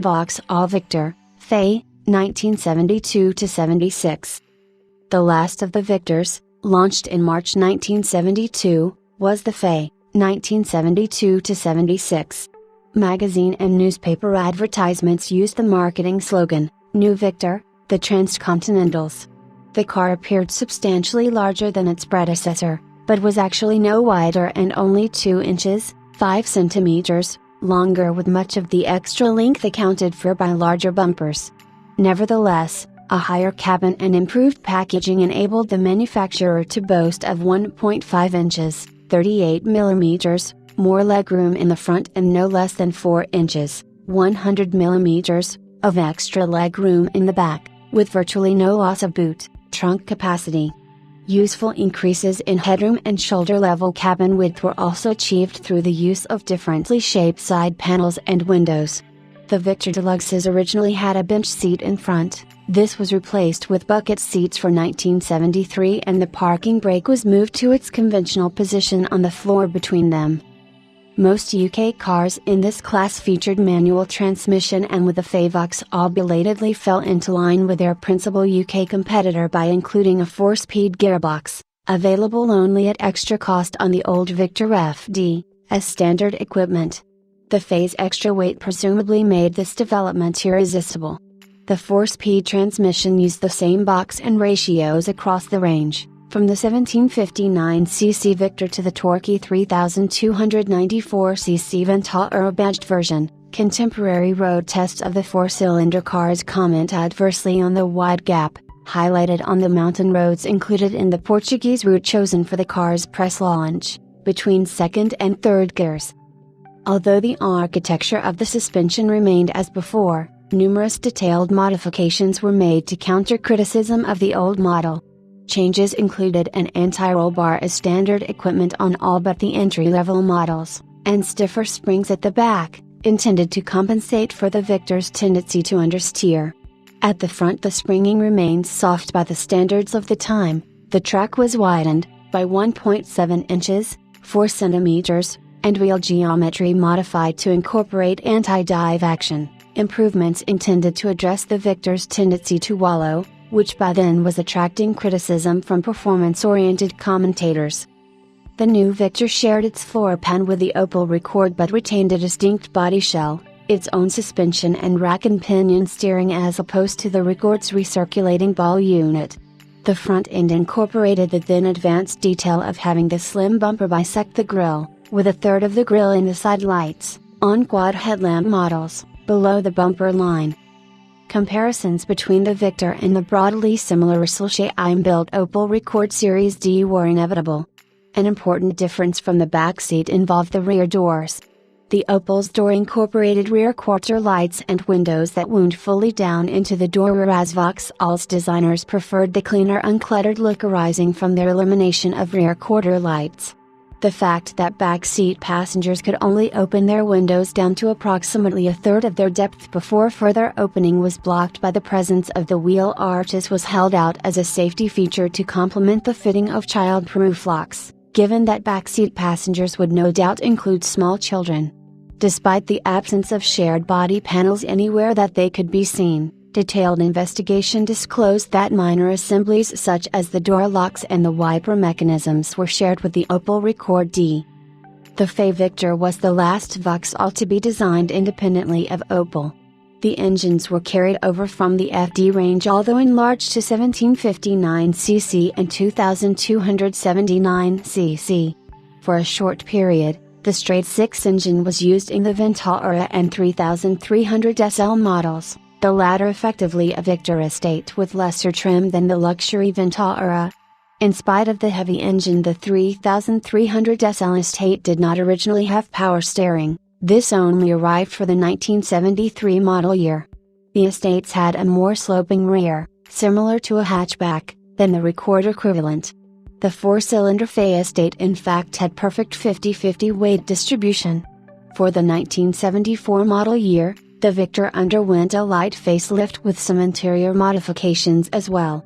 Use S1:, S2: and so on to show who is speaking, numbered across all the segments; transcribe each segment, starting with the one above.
S1: Vauxhall Victor FE, 1972–76. The last of the Victors, launched in March 1972, was the FE, 1972–76. Magazine and newspaper advertisements used the marketing slogan, "New Victor, the Transcontinentals." The car appeared substantially larger than its predecessor, but was actually no wider and only 2 inches, 5 centimeters, longer, with much of the extra length accounted for by larger bumpers. Nevertheless, a higher cabin and improved packaging enabled the manufacturer to boast of 1.5 inches, 38 millimeters, more legroom in the front and no less than 4 inches, 100 millimeters, of extra legroom in the back, with virtually no loss of boot, trunk capacity. Useful increases in headroom and shoulder-level cabin width were also achieved through the use of differently shaped side panels and windows. The Victor Deluxes originally had a bench seat in front. This was replaced with bucket seats for 1973, and the parking brake was moved to its conventional position on the floor between them. Most UK cars in this class featured manual transmission, and with the FE, Vauxhall belatedly fell into line with their principal UK competitor by including a 4-speed gearbox, available only at extra cost on the old Victor FD, as standard equipment. The FE's extra weight presumably made this development irresistible. The 4-speed transmission used the same box and ratios across the range, from the 1759cc Victor to the torquey 3294cc Ventara badged version. Contemporary road tests of the 4-cylinder cars comment adversely on the wide gap, highlighted on the mountain roads included in the Portuguese route chosen for the car's press launch, between 2nd and 3rd gears. Although the architecture of the suspension remained as before, numerous detailed modifications were made to counter criticism of the old model. Changes included an anti-roll bar as standard equipment on all but the entry-level models, and stiffer springs at the back, intended to compensate for the Victor's tendency to understeer. At the front, the springing remained soft by the standards of the time. The track was widened by 1.7 inches, 4 centimeters, and wheel geometry modified to incorporate anti-dive action, improvements intended to address the Victor's tendency to wallow, which by then was attracting criticism from performance-oriented commentators. The new Victor shared its floor pan with the Opel Rekord but retained a distinct body shell, its own suspension and rack and pinion steering as opposed to the Rekord's recirculating ball unit. The front end incorporated the then advanced detail of having the slim bumper bisect the grille, with a third of the grille in the side lights, on quad headlamp models, below the bumper line. Comparisons between the Victor and the broadly similar Russell-built Opel Rekord Series D were inevitable. An important difference from the back seat involved the rear doors. The Opel's door incorporated rear quarter lights and windows that wound fully down into the door, whereas Vauxhall's designers preferred the cleaner, uncluttered look arising from their elimination of rear quarter lights. The fact that back seat passengers could only open their windows down to approximately a third of their depth before further opening was blocked by the presence of the wheel arches was held out as a safety feature to complement the fitting of child-proof locks, given that backseat passengers would no doubt include small children. Despite the absence of shared body panels anywhere that they could be seen, detailed investigation disclosed that minor assemblies such as the door locks and the wiper mechanisms were shared with the Opel Rekord D. The FE Victor was the last Vauxhall to be designed independently of Opel. The engines were carried over from the FD range, although enlarged to 1759cc and 2279cc. For a short period, the straight 6 engine was used in the Ventara and 3300 SL models, the latter effectively a Victor estate with lesser trim than the luxury Ventara. In spite of the heavy engine, the 3300 SL estate did not originally have power steering. This only arrived for the 1973 model year. The estates had a more sloping rear, similar to a hatchback, than the Rekord equivalent. The 4-cylinder FE estate in fact had perfect 50-50 weight distribution. For the 1974 model year, the Victor underwent a light facelift with some interior modifications as well.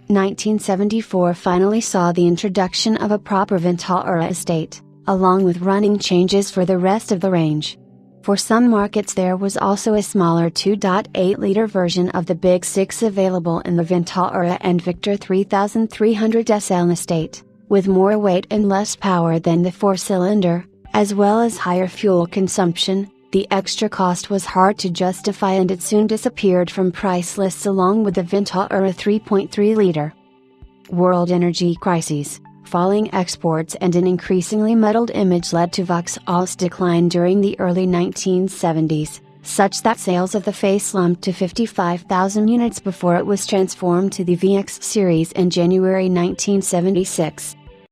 S1: 1974 finally saw the introduction of a proper Ventara estate, along with running changes for the rest of the range. For some markets there was also a smaller 2.8-liter version of the Big Six available in the Vauxhall and Victor 3300 SL estate, with more weight and less power than the 4-cylinder, as well as higher fuel consumption. The extra cost was hard to justify and it soon disappeared from price lists along with the Vauxhall 3.3-liter. World energy crises, falling exports and an increasingly muddled image led to Vauxhall's decline during the early 1970s, such that sales of the FE slumped to 55,000 units before it was transformed to the VX series in January 1976.